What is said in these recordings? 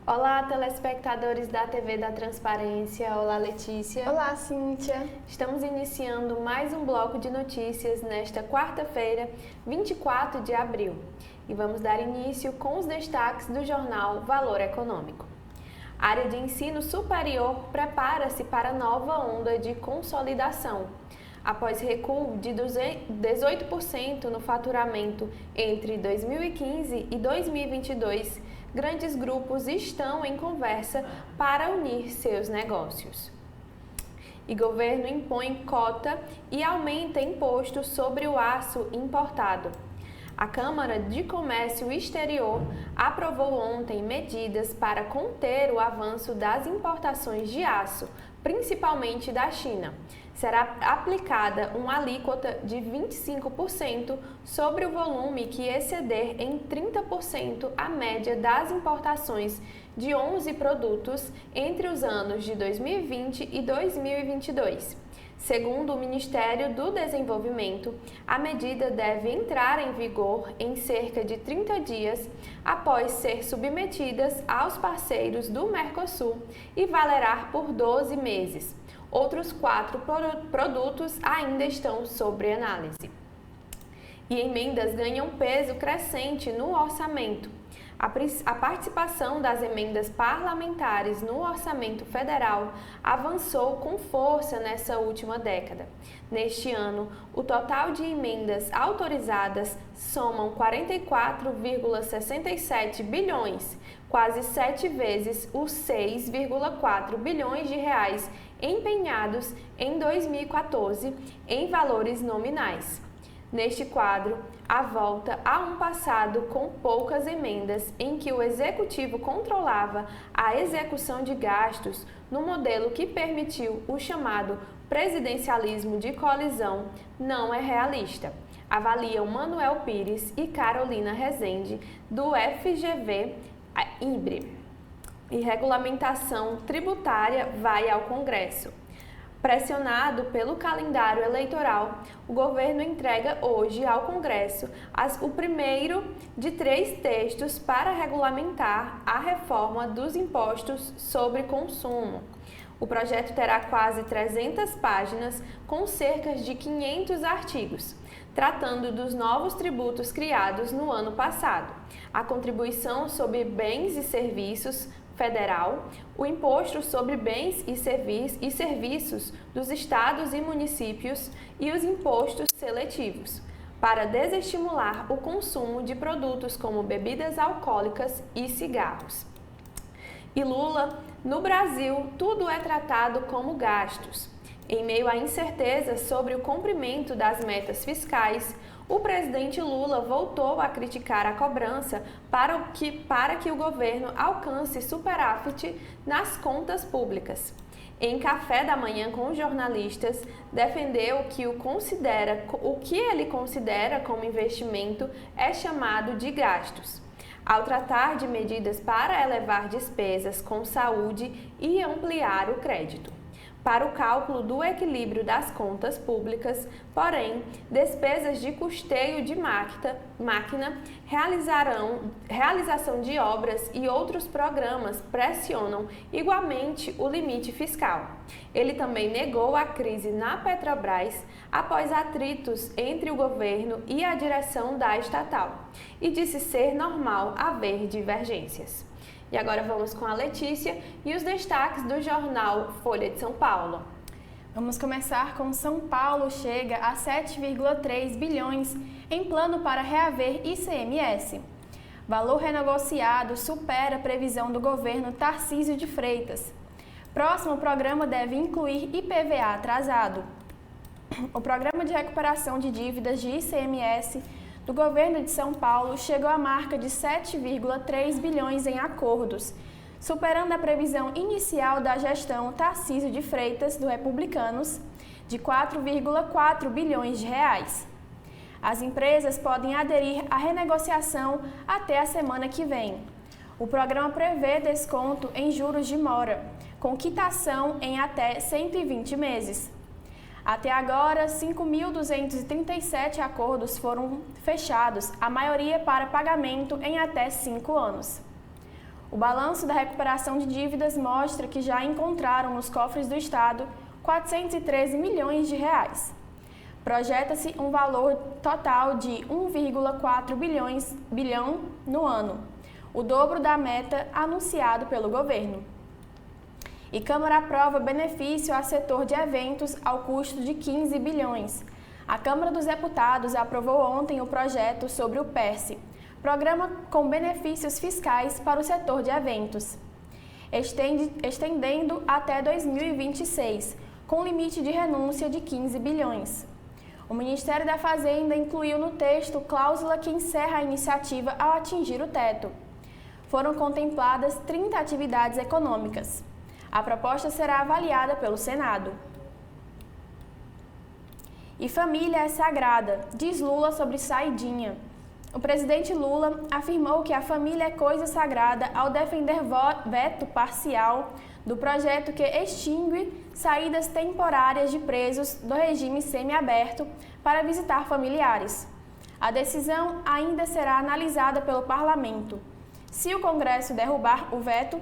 Olá, telespectadores da TV da Transparência. Olá, Letícia. Olá, Cíntia. Estamos iniciando mais um bloco de notícias nesta quarta-feira, 24 de abril. E vamos dar início com os destaques do jornal Valor Econômico. A área de ensino superior prepara-se para nova onda de consolidação. Após recuo de 18% no faturamento entre 2015 e 2022, grandes grupos estão em conversa para unir seus negócios. E governo impõe cota e aumenta imposto sobre o aço importado. A Câmara de Comércio Exterior aprovou ontem medidas para conter o avanço das importações de aço, principalmente da China. Será aplicada uma alíquota de 25% sobre o volume que exceder em 30% a média das importações de 11 produtos entre os anos de 2020 e 2022. Segundo o Ministério do Desenvolvimento, a medida deve entrar em vigor em cerca de 30 dias após ser submetidas aos parceiros do Mercosul e valerá por 12 meses. Outros 4 produtos ainda estão sob análise. E emendas ganham peso crescente no orçamento. A participação das emendas parlamentares no orçamento federal avançou com força nessa última década. Neste ano, o total de emendas autorizadas somam 44,67 bilhões, quase 7 vezes os 6,4 bilhões de reais empenhados em 2014 em valores nominais. Neste quadro, a volta a um passado com poucas emendas, em que o Executivo controlava a execução de gastos no modelo que permitiu o chamado presidencialismo de coalizão, não é realista, avaliam Manuel Pires e Carolina Rezende, do FGV IBRE. E regulamentação tributária vai ao Congresso. Pressionado pelo calendário eleitoral, o governo entrega hoje ao Congresso o primeiro de 3 textos para regulamentar a reforma dos impostos sobre consumo. O projeto terá quase 300 páginas, com cerca de 500 artigos, tratando dos novos tributos criados no ano passado: a contribuição sobre bens e serviços federal, o imposto sobre bens e serviços dos estados e municípios e os impostos seletivos, para desestimular o consumo de produtos como bebidas alcoólicas e cigarros. E Lula, no Brasil, tudo é tratado como gastos. Em meio à incerteza sobre o cumprimento das metas fiscais, o presidente Lula voltou a criticar a cobrança para que o governo alcance superávit nas contas públicas. Em café da manhã com os jornalistas, defendeu que o que ele considera como investimento é chamado de gastos, ao tratar de medidas para elevar despesas com saúde e ampliar o crédito. Para o cálculo do equilíbrio das contas públicas, porém, despesas de custeio de máquina, realização de obras e outros programas pressionam igualmente o limite fiscal. Ele também negou a crise na Petrobras após atritos entre o governo e a direção da estatal e disse ser normal haver divergências. E agora vamos com a Letícia e os destaques do jornal Folha de São Paulo. Vamos começar com São Paulo chega a 7,3 bilhões em plano para reaver ICMS. Valor renegociado supera a previsão do governo Tarcísio de Freitas. Próximo programa deve incluir IPVA atrasado. O programa de recuperação de dívidas de ICMS do governo de São Paulo chegou à marca de 7,3 bilhões em acordos, superando a previsão inicial da gestão Tarcísio de Freitas, do Republicanos, de 4,4 bilhões de reais. As empresas podem aderir à renegociação até a semana que vem. O programa prevê desconto em juros de mora, com quitação em até 120 meses. Até agora, 5.237 acordos foram fechados, a maioria para pagamento em até 5 anos. O balanço da recuperação de dívidas mostra que já encontraram nos cofres do Estado 413 milhões de reais. Projeta-se um valor total de 1,4 bilhão no ano, o dobro da meta anunciado pelo governo. E Câmara aprova benefício ao setor de eventos ao custo de 15 bilhões. A Câmara dos Deputados aprovou ontem o projeto sobre o PERSE, Programa com benefícios fiscais para o setor de eventos, estendendo até 2026, com limite de renúncia de 15 bilhões. O Ministério da Fazenda incluiu no texto cláusula que encerra a iniciativa ao atingir o teto. Foram contempladas 30 atividades econômicas. A proposta será avaliada pelo Senado. E família é sagrada, diz Lula sobre saidinha. O presidente Lula afirmou que a família é coisa sagrada ao defender veto parcial do projeto que extingue saídas temporárias de presos do regime semiaberto para visitar familiares. A decisão ainda será analisada pelo Parlamento. Se o Congresso derrubar o veto,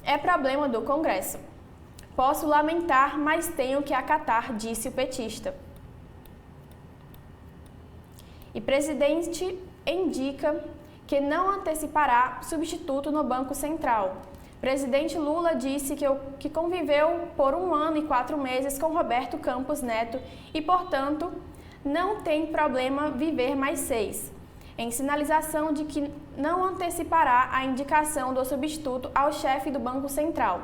é problema do Congresso. Posso lamentar, mas tenho que acatar, disse o petista. E presidente indica que não antecipará substituto no Banco Central. Presidente Lula disse que conviveu por 1 ano e 4 meses com Roberto Campos Neto e, portanto, não tem problema viver mais 6, em sinalização de que não antecipará a indicação do substituto ao chefe do Banco Central.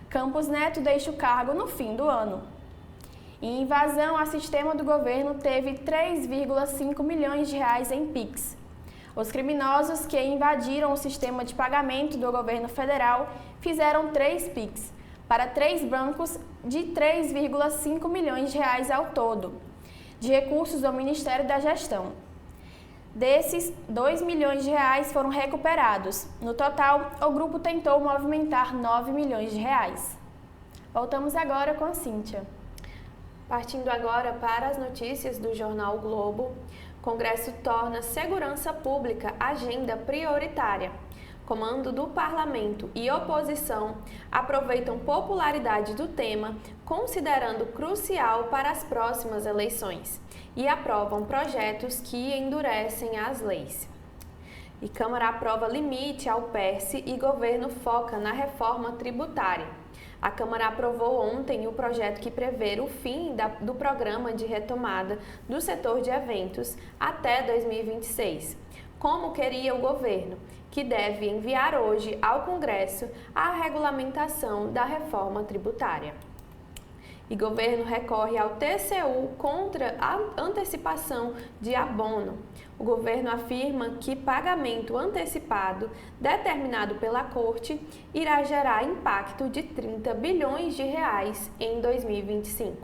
Campos Neto deixa o cargo no fim do ano. E invasão ao sistema do governo teve 3,5 milhões de reais em PIX. Os criminosos que invadiram o sistema de pagamento do governo federal fizeram 3 PIX para 3 bancos de 3,5 milhões de reais ao todo, de recursos do Ministério da Gestão. Desses, 2 milhões de reais foram recuperados. No total, o grupo tentou movimentar 9 milhões de reais. Voltamos agora com a Cíntia. Partindo agora para as notícias do jornal o Globo, Congresso torna segurança pública agenda prioritária. Comando do Parlamento e oposição aproveitam popularidade do tema, considerando crucial para as próximas eleições, e aprovam projetos que endurecem as leis. E Câmara aprova limite ao PERSE e governo foca na reforma tributária. A Câmara aprovou ontem o projeto que prevê o fim do programa de retomada do setor de eventos até 2026, como queria o governo, que deve enviar hoje ao Congresso a regulamentação da reforma tributária. E governo recorre ao TCU contra a antecipação de abono. O governo afirma que pagamento antecipado determinado pela Corte irá gerar impacto de 30 bilhões de reais em 2025.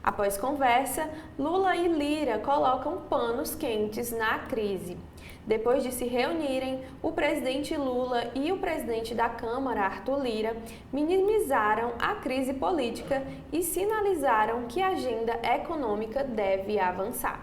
Após conversa, Lula e Lira colocam panos quentes na crise. Depois de se reunirem, o presidente Lula e o presidente da Câmara, Arthur Lira, minimizaram a crise política e sinalizaram que a agenda econômica deve avançar.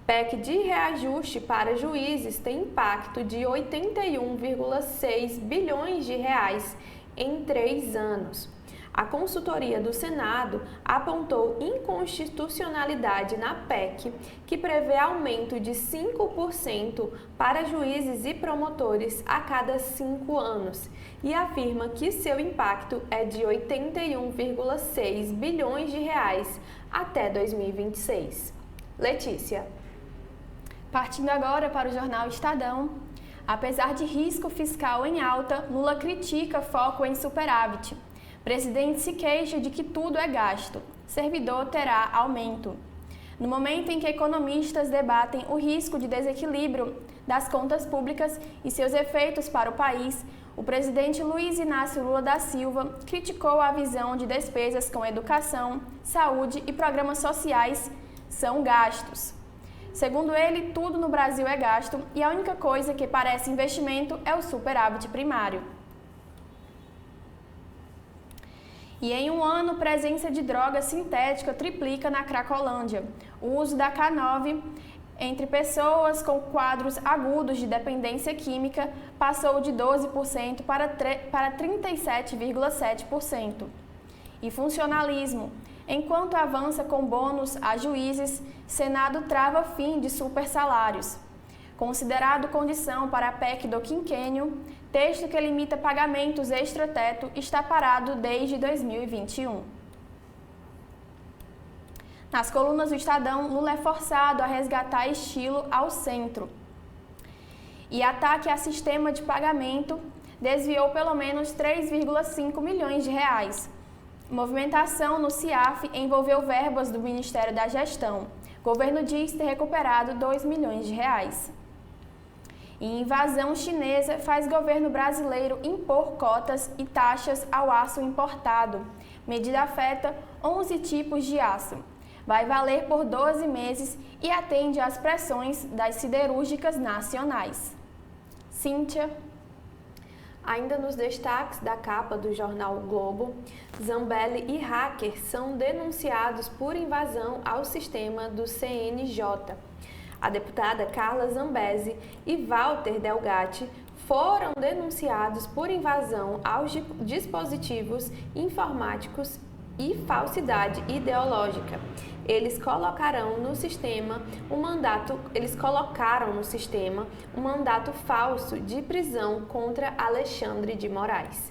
PEC de reajuste para juízes tem impacto de 81,6 bilhões de reais em 3 anos. A consultoria do Senado apontou inconstitucionalidade na PEC, que prevê aumento de 5% para juízes e promotores a cada 5 anos e afirma que seu impacto é de 81,6 bilhões de reais até 2026. Letícia. Partindo agora para o jornal Estadão. Apesar de risco fiscal em alta, Lula critica foco em superávit. Presidente se queixa de que tudo é gasto. Servidor terá aumento. No momento em que economistas debatem o risco de desequilíbrio das contas públicas e seus efeitos para o país, o presidente Luiz Inácio Lula da Silva criticou a visão de despesas com educação, saúde e programas sociais são gastos. Segundo ele, tudo no Brasil é gasto e a única coisa que parece investimento é o superávit primário. E em um ano, presença de droga sintética triplica na Cracolândia. O uso da K9 entre pessoas com quadros agudos de dependência química passou de 12% para 37,7%. E funcionalismo. Enquanto avança com bônus a juízes, Senado trava fim de supersalários. Considerado condição para a PEC do quinquênio, texto que limita pagamentos extra-teto está parado desde 2021. Nas colunas do Estadão, Lula é forçado a resgatar estilo ao centro. E ataque a sistema de pagamento desviou pelo menos 3,5 milhões de reais. Movimentação no CIAF envolveu verbas do Ministério da Gestão. Governo diz ter recuperado 2 milhões de reais. E invasão chinesa faz governo brasileiro impor cotas e taxas ao aço importado. Medida afeta 11 tipos de aço. Vai valer por 12 meses e atende às pressões das siderúrgicas nacionais. Cíntia. Ainda nos destaques da capa do jornal o Globo, Zambelli e hacker são denunciados por invasão ao sistema do CNJ. A deputada Carla Zambesi e Walter Delgatti foram denunciados por invasão aos dispositivos informáticos e falsidade ideológica. Eles colocaram no sistema um mandato falso de prisão contra Alexandre de Moraes.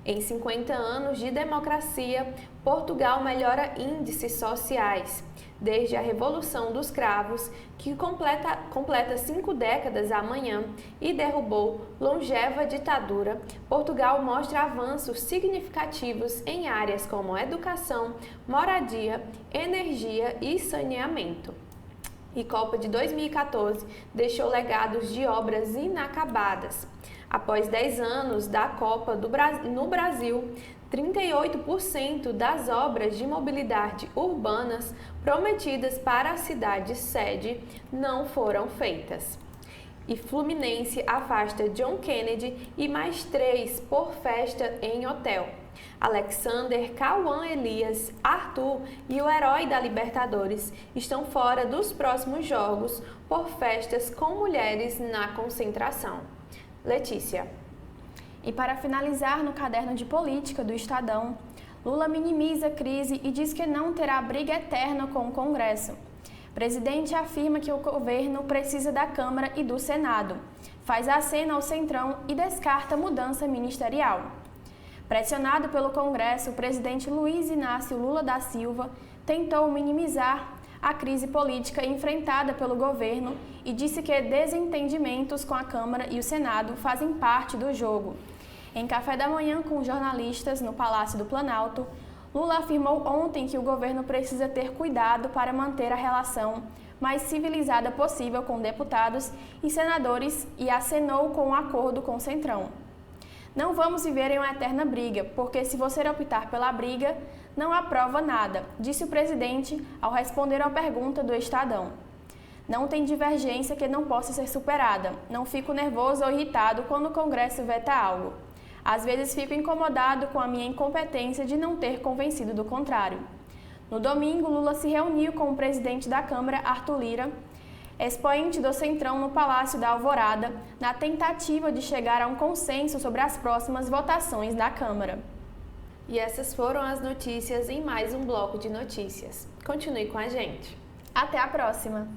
Em 50 anos de democracia, Portugal melhora índices sociais. Desde a Revolução dos Cravos, que completa 5 décadas amanhã e derrubou longeva ditadura, Portugal mostra avanços significativos em áreas como educação, moradia, energia e saneamento. E Copa de 2014 deixou legados de obras inacabadas. Após 10 anos da Copa no Brasil, 38% das obras de mobilidade urbanas prometidas para a cidade sede não foram feitas. E Fluminense afasta John Kennedy e mais 3 por festa em hotel. Alexander, Cauã Elias, Arthur e o herói da Libertadores estão fora dos próximos jogos por festas com mulheres na concentração. Letícia. E para finalizar, no caderno de política do Estadão, Lula minimiza a crise e diz que não terá briga eterna com o Congresso. Presidente afirma que o governo precisa da Câmara e do Senado. Faz aceno ao Centrão e descarta mudança ministerial. Pressionado pelo Congresso, o presidente Luiz Inácio Lula da Silva tentou minimizar a crise política enfrentada pelo governo e disse que desentendimentos com a Câmara e o Senado fazem parte do jogo. Em café da manhã com jornalistas no Palácio do Planalto, Lula afirmou ontem que o governo precisa ter cuidado para manter a relação mais civilizada possível com deputados e senadores e acenou com um acordo com o Centrão. Não vamos viver em uma eterna briga, porque se você optar pela briga, não aprova nada, disse o presidente ao responder à pergunta do Estadão. Não tem divergência que não possa ser superada. Não fico nervoso ou irritado quando o Congresso veta algo. Às vezes fico incomodado com a minha incompetência de não ter convencido do contrário. No domingo, Lula se reuniu com o presidente da Câmara, Arthur Lira, expoente do Centrão no Palácio da Alvorada, na tentativa de chegar a um consenso sobre as próximas votações da Câmara. E essas foram as notícias em mais um bloco de notícias. Continue com a gente. Até a próxima!